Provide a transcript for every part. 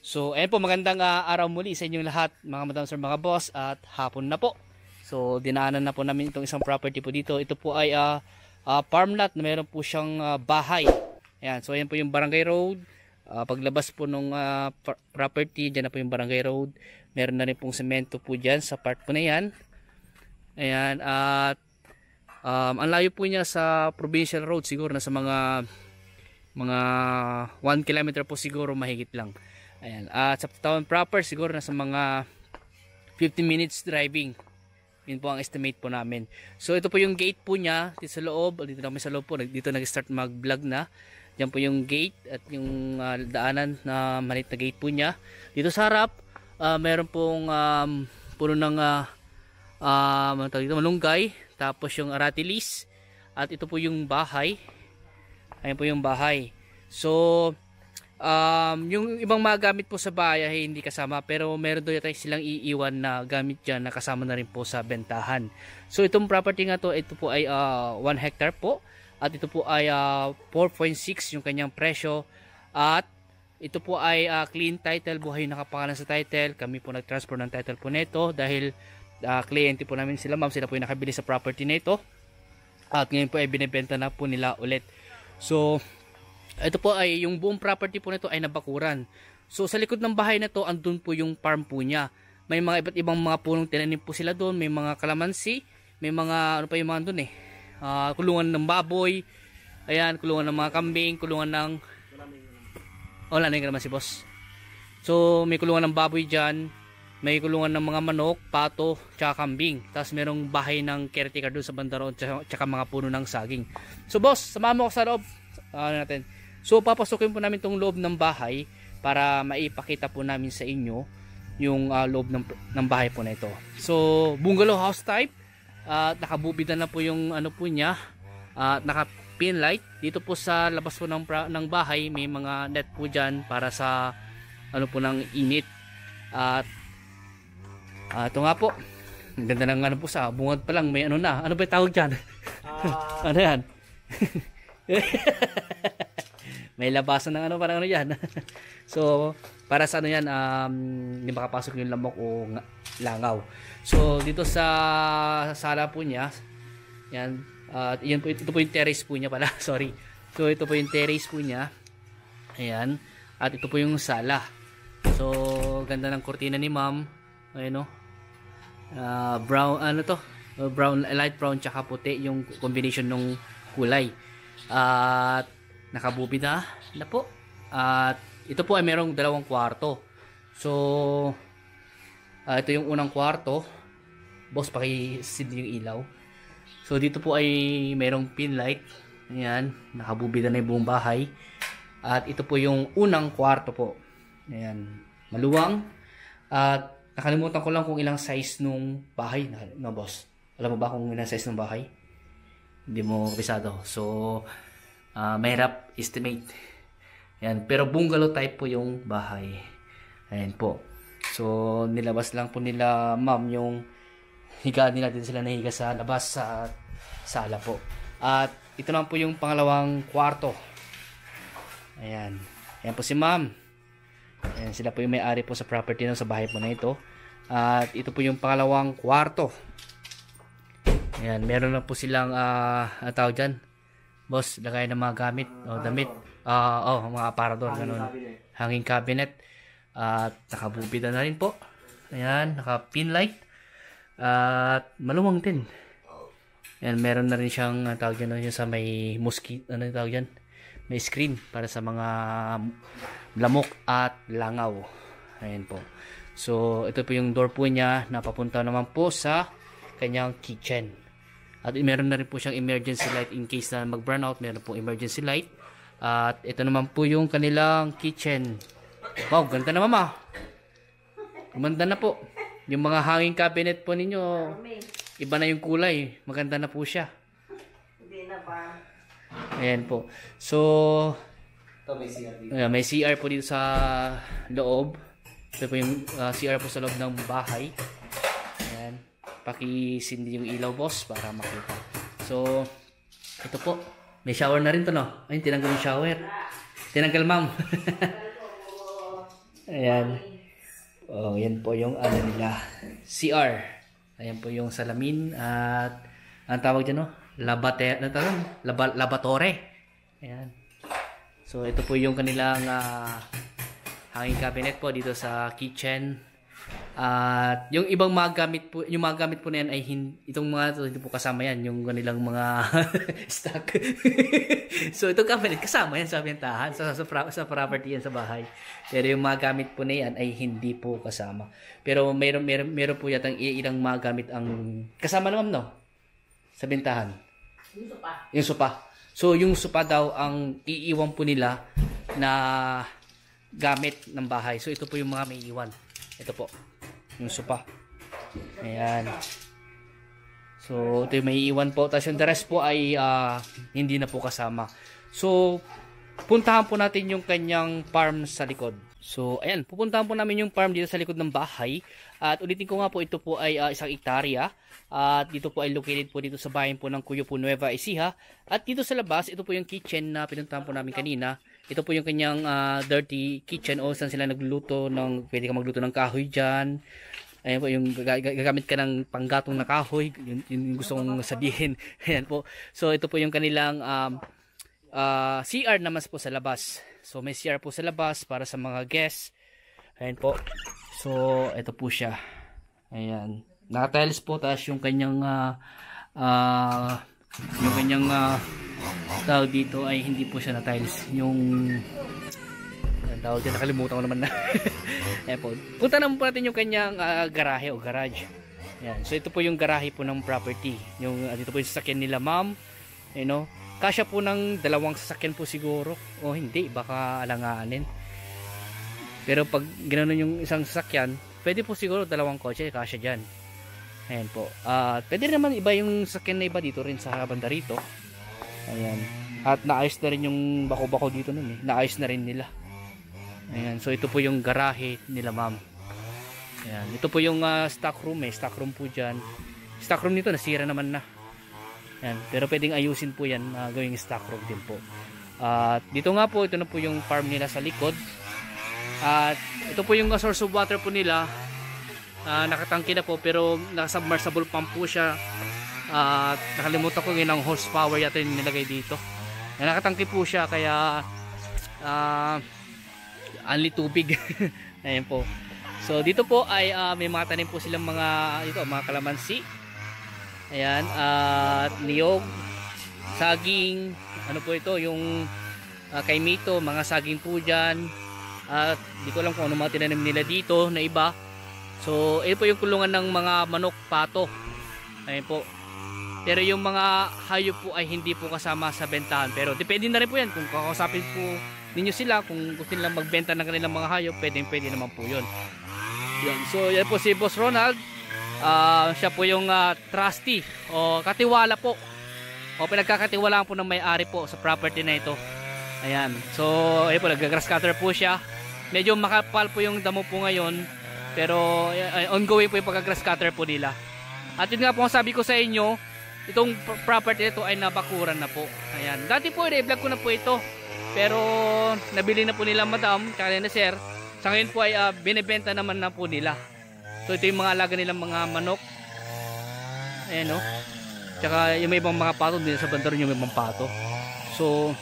So, ayan po, magandang araw muli sa inyong lahat, mga madam sir, mga boss, at hapon na po. So, dinaanan na po namin itong isang property po dito. Ito po ay farm lot na meron po siyang bahay. Ayan, so ayan po yung barangay road. Paglabas po nung property, dyan na po yung barangay road. Meron na rin pong semento po dyan sa part po na yan. Ayan, at ang layo po niya sa provincial road siguro na sa mga 1 kilometer po siguro, mahigit lang. Ayan, at sa town proper siguro nasa mga 15 minutes driving. Yun po ang estimate po namin. So ito po yung gate po niya dito sa loob. Dito na kami sa loob po. Dito nag-start mag-vlog na. Diyan po yung gate at yung daanan na maliit na gate po niya. Dito sa harap, meron pong puno ng malunggay. Tapos yung aratilis. At ito po yung bahay. Ayan po yung bahay. So yung ibang mga gamit po sa bahay ay hindi kasama, pero meron doon yata silang iiwan na gamit dyan na kasama na rin po sa bentahan. So itong property nga to, ito po ay 1 hectare po, at ito po ay 4.6 yung kanyang presyo, at ito po ay clean title, buhay yung nakapangalan sa title. Kami po nag-transfer ng title po nito dahil kliyente po namin sila, ma'am, sila po yung nakabili sa property nito, at ngayon po ay binibenta na po nila ulit. So ito po ay yung buong property po nito ay nabakuran. So sa likod ng bahay na to, andun po yung farm po niya. May mga iba't ibang mga punong tinanim po sila doon. May mga kalamansi, may mga ano pa yung mga doon kulungan ng baboy. Ayan, kulungan ng mga kambing, kulungan ng wala na yung kalamansi, boss. So may kulungan ng baboy diyan, may kulungan ng mga manok, pato, tsaka kambing. Tapos merong bahay ng caretaker doon sa banda roon, tsaka mga puno ng saging. So boss, samahan mo ako sa loob natin. So papasukin po namin tong loob ng bahay para maipakita po namin sa inyo yung loob ng bahay po na ito. So bungalow house type, nakabubida na po yung ano po niya, naka pin light. Dito po sa labas po ng bahay may mga net po dyan para sa ano po ng init. At ito nga po, ang ganda ng ano po, sa bungad pa lang may ano na, ano ba tawag dyan? Ano yan? May labasan ng ano, parang ano yan. So para sa ano yan, hindi makapasok yung lamok o langaw. So dito sa sala po niya, yan, yan po, ito po yung terrace po niya pala. Sorry. So ito po yung terrace po niya. Ayan. At ito po yung sala. So ganda ng kurtina ni ma'am. Ayan o, brown, ano to, brown, light brown tsaka puti yung combination ng kulay. At nakabubida na po. At ito po ay merong 2 kwarto. So ito yung unang kwarto. Boss, pakisid yung ilaw. So dito po ay merong pin light. Ayan, nakabubida na yung buong bahay. At ito po yung unang kwarto po. Ayan, maluwang. At nakalimutan ko lang kung ilang size nung bahay. No, boss, alam mo ba kung ilang size nung bahay? Hindi mo kabisado. So mahirap estimate. Yan, pero bungalow type po yung bahay. Ayan po. So nilabas lang po nila ma'am yung higaan nila, dito sila nahiga sa labas sa sala po. At ito naman po yung pangalawang kwarto. Ayan. Ayan po si ma'am. Ayan, sila po yung may-ari po sa property na sa bahay po na ito. At ito po yung pangalawang kwarto. Ayan, meron na po silang tawag dyan, boss, lagay ng mga gamit o damit, mga aparador, ganun, hanging cabinet. At nakabubida na rin po. Ayan, naka pin light. At maluwang din. Ayan, meron na rin siyang tawag dyan, yung sa may mosquito, ano tawag dyan, may screen para sa mga lamok at langaw. Ayan po. So ito po yung door po niya na papunta naman po sa kanyang kitchen. At meron na rin po siyang emergency light in case na mag-burn out. Meron po emergency light. At ito naman po yung kanilang kitchen. Wow, ganda naman ma. Gumanda na po. Yung mga hanging cabinet po ninyo, iba na yung kulay. Maganda na po siya. Hindi na ba? Ayan po. So may CR po dito sa loob. Ito po yung CR po sa loob ng bahay. Ayan. Pakisindi yung ilaw, boss, para makita. So ito po, may shower na rin to, no? Ay, tinanggal yung shower. Tinanggal, ma'am. Ayan. Oh, yan po yung ano nila, CR. Ayan po yung salamin at ang tawag dyan, no? Labatore. Ayan. So ito po yung kanilang hanging cabinet po dito sa kitchen. At yung ibang mga gamit po, yung mga gamit po na yan ay itong mga ito, hindi po kasama yan, yung kanilang mga stock. So itong cabinet kasama yan sa bentahan, sa property yan sa bahay. Pero yung mga gamit po na yan ay hindi po kasama. Pero meron po yatang ilang mga gamit ang kasama naman, no? Sa bentahan. Yung sopa. Yung sopa. So yung sopa daw ang iiwan po nila na gamit ng bahay. So ito po yung mga may iwan. Ito po, yung sopa. Ayan. So, ito yung may iwan po. Tapos yung the rest po ay hindi na po kasama. So, puntahan po natin yung kanyang farm sa likod. So, ayan. Pupuntahan po namin yung farm dito sa likod ng bahay. At ulitin ko nga po, ito po ay 1 hektarya. At dito po ay located po dito sa bayan po ng Cuyupo, Nueva Ecija. At dito sa labas, ito po yung kitchen na pinuntahan po namin kanina. Ito po yung kanyang dirty kitchen o saan sila nagluluto ng, pwede ka magluto ng kahoy dyan. Ayan po, yung gagamit ka ng panggatong na kahoy, yung gusto kong sabihin. Ayan po. So ito po yung kanilang CR naman po sa labas. So may CR po sa labas para sa mga guests. Ayan po. So ito po siya. Ayan. Naka-tiles po, tapos yung kanyang tawag dito ay hindi po siya na tiles. Yung tawag dyan, nakalimutan ko naman na. Ayan po. Punta naman po natin yung kanyang garahe o garage. Ayan. So ito po yung garahe po ng property. Yung dito po yung sasakyan nila, ma'am. You know, kasya po ng 2 sasakyan po siguro. O hindi, baka alanganin. Pero pag ganoon yung isang sasakyan, pwede po siguro 2 kotse, kasya dyan. Ayan po. Pwede naman iba yung sasakyan na iba dito rin sa banda rito. Ayan. At naayos na rin yung bako-bako dito nun eh. Naayos na rin nila. Ayan. So ito po yung garahe nila, ma'am. Ayan. Ito po yung stock room eh. Stock room po dyan. Stock room nito nasira naman na. Ayan. Pero pwedeng ayusin po yan. Gawing stock room din po. At dito nga po, ito na po yung farm nila sa likod. At ito po yung source of water po nila. Nakatangki na po pero naka-submersible pump po siya. Nakalimutan ko yun ang horsepower yata yung nilagay dito. Nakatangki po siya kaya only tubig. Ayan po. So dito po ay may mga tanim po silang mga kalamansi. Ayan, at niyog, saging, ano po ito, yung kaimito, mga saging po dyan. At di ko alam kung ano mga tinanim nila dito na iba. So ito po yung kulungan ng mga manok, pato. Ayan po. Pero yung mga hayop po ay hindi po kasama sa bentahan. Pero depende na rin po yan. Kung kakausapin po ninyo sila, kung gusto nilang magbenta ng kanilang mga hayop, pwede naman po yun. So yan po si Boss Ronald. Siya po yung trustee o katiwala po. O pinagkakatiwalaan po ng may-ari po sa property na ito. Ayan. So ayun po, nag-grass cutter po siya. Medyo makapal po yung damo po ngayon. Pero ongoing po yung pagka-grass cutter po nila. At yun nga po sabi ko sa inyo, itong property ito ay nabakuran na po. Ayan. Dati po i-vlog ko na po ito. Pero nabili na po nila madam, tsaka na sir. Sa ngayon po ay binebenta naman na po nila. So ito yung mga alaga nilang mga manok. Ayan o. Tsaka yung may ibang mga pato, din sa banda rin yung may ibang pato. So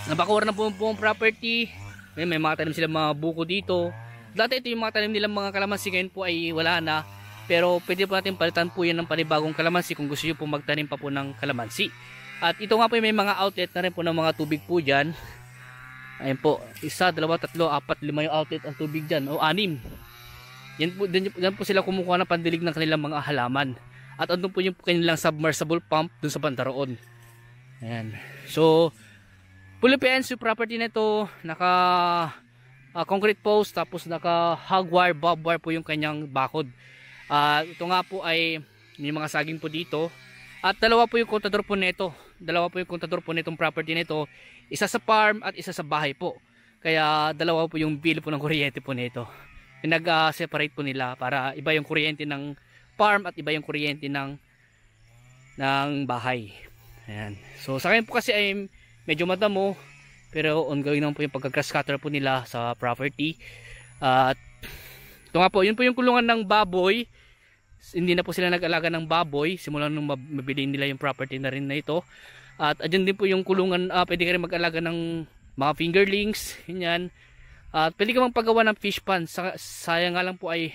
nabakuran na po ang property. May mga tanim silang mga buko dito. Dati ito yung mga tanim nilang mga kalamansi, ngayon po ay wala na. Pero pwede po natin palitan po yan ng panibagong kalamansi kung gusto nyo po magtanim pa po ng kalamansi. At ito nga po may mga outlet na rin po ng mga tubig po dyan. Ayan po, 1, 2, 3, 4, 5 yung outlet ang tubig dyan. O 6. Yan po sila kumukuha ng pandilig ng kanilang mga halaman. At andun po yung kanilang submersible pump dun sa bandaroon. Ayan. So, fully fenced yung property na ito. Naka concrete post, tapos naka hog wire, bob wire po yung kanyang bakod. Ito nga po ay may mga saging po dito. At dalawa po yung kontador po nito. Dalawa po yung kontador po nitong property nito. Isa sa farm at isa sa bahay po. Kaya dalawa po yung bill po ng kuryente po nito. Pinag-separate po nila para iba yung kuryente ng farm at iba yung kuryente ng bahay. Ayan. So sa akin po kasi ay medyo madamo. Pero ongoing naman po yung pagka-grass cutter po nila sa property. At ito nga po, yun po yung kulungan ng baboy. Hindi na po sila nag-alaga ng baboy simula nung mabili nila yung property na rin na ito. At andyan din po yung kulungan, pwede ka rin mag-alaga ng mga fingerlings, ganyan. At pwede ka magpagawa ng fish pond. Sayang nga lang po ay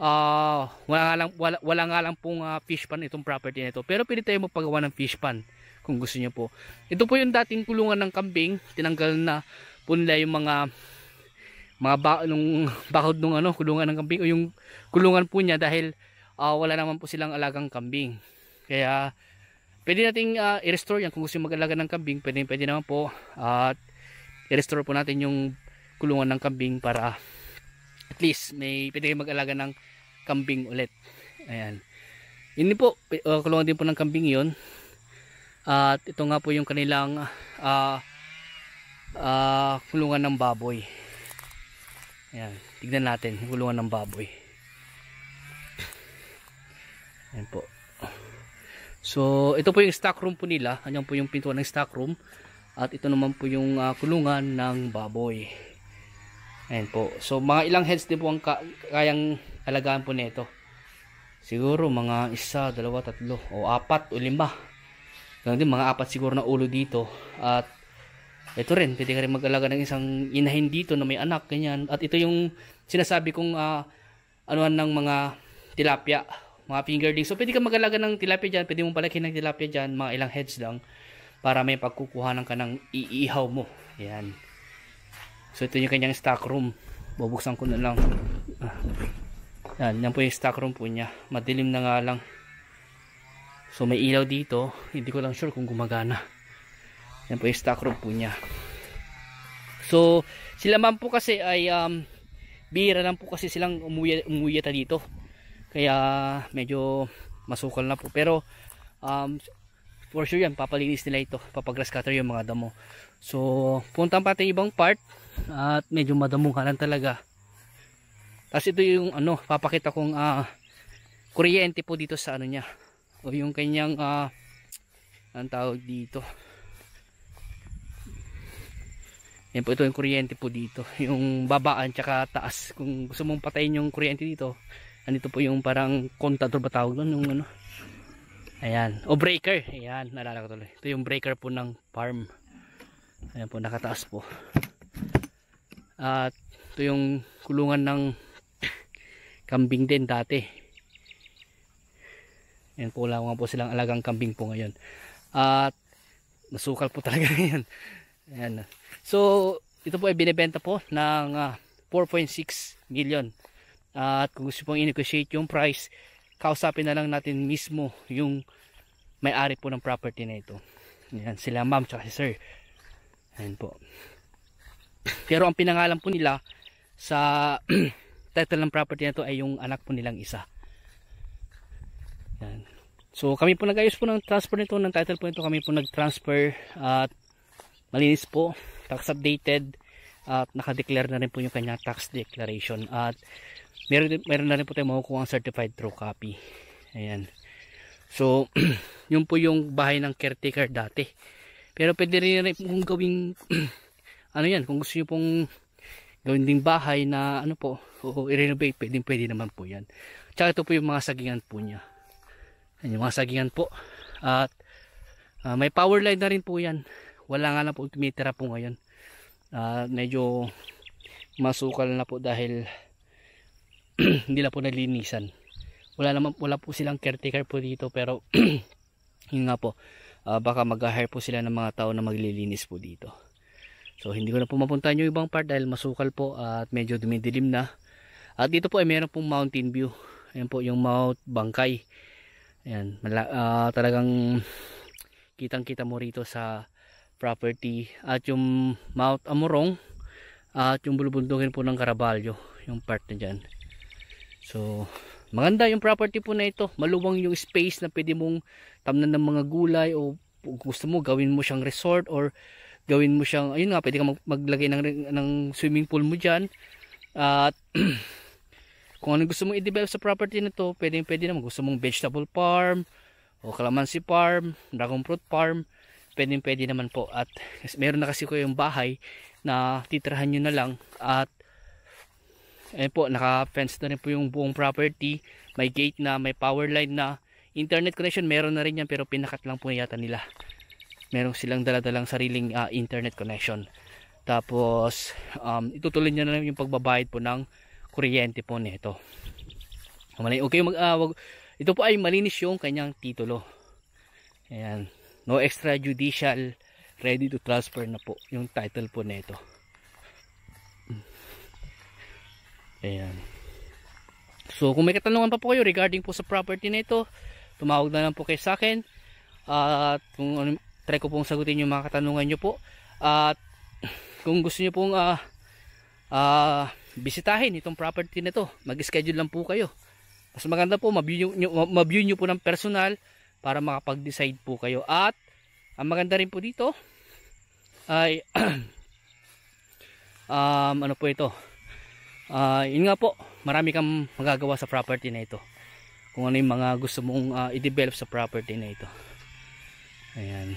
wala nga lang pong fish pond itong property na ito. Pero pwede tayo magpagawa ng fish pond kung gusto niyo po. Ito po yung dating kulungan ng kambing. Tinanggal na po nila yung mga bakod nung kulungan ng kambing o yung kulungan po niya dahil wala naman po silang alagang kambing. Kaya pwede nating i-restore yan kung gusto mag-alaga ng kambing. Pwede naman po at i-restore po natin yung kulungan ng kambing para at least may pwede mag-alaga ng kambing ulit. Ayan. Yun din po, kulungan din po ng kambing yun. At ito nga po yung kanilang kulungan ng baboy. Ayan, tignan natin yung kulungan ng baboy. Ayan po. So, ito po yung stock room po nila. Ayan po yung pintuan ng stock room. At ito naman po yung kulungan ng baboy. Ayan po. So, mga ilang heads din po ang kayang alagaan po nito. Siguro mga 1, 2, 3, o 4 o 5. Ganun din, mga 4 siguro na ulo dito. At ito rin, pwede ka rin mag-alaga ng isang inahin dito na may anak, ganyan. At ito yung sinasabi kong anuhan ng mga tilapia, mga fingerlings. So pwede ka mag-alaga ng tilapia dyan, pwede mong palakin ng tilapia dyan, mga ilang heads lang, para may pagkukuhanan ka ng iihaw mo. Ayan. So ito yung kanyang stock room. Bubuksan ko na lang. Yan po yung stock room po niya. Madilim na nga lang. So may ilaw dito, hindi ko lang sure kung gumagana. Yan po yung stock room po niya. So sila man po kasi ay bihira lang po kasi silang umuyata dito. Kaya medyo masukal na po. Pero for sure yan, papalinis nila ito, papagrass cutter yung mga damo. So punta pa natin ibang part at medyo madamuhan talaga. Tapos ito yung papakita kong kuryente po dito sa niya, o yung kanyang ang tawag dito. Yan po, ito yung kuryente po dito, yung babaan tsaka taas. Kung gusto mong patayin yung kuryente dito, andito po yung parang contador ba tawag doon, yung ayan, o breaker. Ayan, naalala ko tuloy. Ito yung breaker po ng farm. Ayan po, nakataas po. At ito yung kulungan ng kambing din dati. Ayan po, wala po silang alagang kambing po ngayon. At nasukal po talaga yan. Ayan. So ito po ay binibenta po ng 4.6 million. At kung gusto pong i-negotiate yung price, kausapin na lang natin mismo yung may-ari po ng property na ito. Ayan, sila ma'am tsaka si sir. Ayan po. Pero ang pinangalan po nila sa title ng property na ito ay yung anak po nilang isa. Ayan. So kami po nag-ayos po ng transfer nito, ng title po nito. Kami po nag-transfer at malinis po, tax updated, at naka-declare na rin po yung kanyang tax declaration. At meron na rin po tayo makukuha ang certified true copy. Ayan. So yun po yung bahay ng caretaker dati. Pero pwede rin kung gawing yan, kung gusto nyo pong gawin ding bahay na po, o i-renovate, pwede naman po yan. Tsaka ito po yung mga sagingan po niya. Ayan, yung mga sagingan po. At may power line na rin po yan. Wala nga lang po tumitira po ngayon. Medyo masukal na po dahil hindi na po nalinisan. Wala po silang caretaker po dito, pero yun nga po, baka mag-hire po sila ng mga tao na maglilinis po dito. So hindi ko na po mapuntahan yung ibang part dahil masukal po at medyo dumidilim na. At dito po ay meron pong mountain view. Ayan po yung Mount Bangkay. Ayan, talagang kitang kita mo rito sa property. At yung Mount Amorong at yung bulubundukin po ng Caraballo, yung part na dyan. So maganda yung property po na ito. Maluwang yung space na pwede mong tamnan ng mga gulay, o gusto mo gawin mo siyang resort, or gawin mo siyang, ayun nga, pwede ka maglagay ng swimming pool mo dyan. At kung ano gusto mong i-develop sa property na to, pwede naman. Gusto mong vegetable farm, o calamansi farm, dragon fruit farm, pwede naman po. At meron na kasi ko yung bahay na titirahan nyo na lang, at Ayan po, naka-fence na rin po yung buong property. May gate na, may power line na. Internet connection, meron na rin yan pero pinakat lang po yata nila. Meron silang dala-dalang sariling internet connection. Tapos, itutuloy niya na rin yung pagbabayad po ng kuryente po nito. Okay, ito po ay malinis yung kanyang titulo. Ayan. No extrajudicial, ready to transfer na po yung title po nito. Ayan. So kung may katanungan pa po kayo regarding po sa property na ito, tumawag na lang po kayo sa akin. At kung try ko pong sagutin yung mga katanungan nyo po. At kung gusto nyo pong bisitahin itong property na ito, mag-schedule lang po kayo. Mas maganda po ma-view nyo po ng personal para makapag-decide po kayo. At ang maganda rin po dito ay ano po ito, yun nga po, marami kang magagawa sa property na ito kung ano yung mga gusto mong i-develop sa property na ito. Ayan.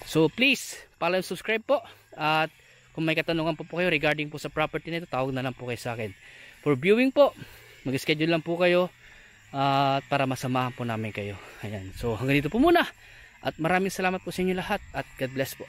So please follow and subscribe po. At kung may katanungan po kayo regarding po sa property na ito, tawag na lang po kayo sa akin. For viewing po, mag-schedule lang po kayo para masamahan po namin kayo. Ayan. So hanggang dito po muna. At maraming salamat po sa inyo lahat. At God bless po.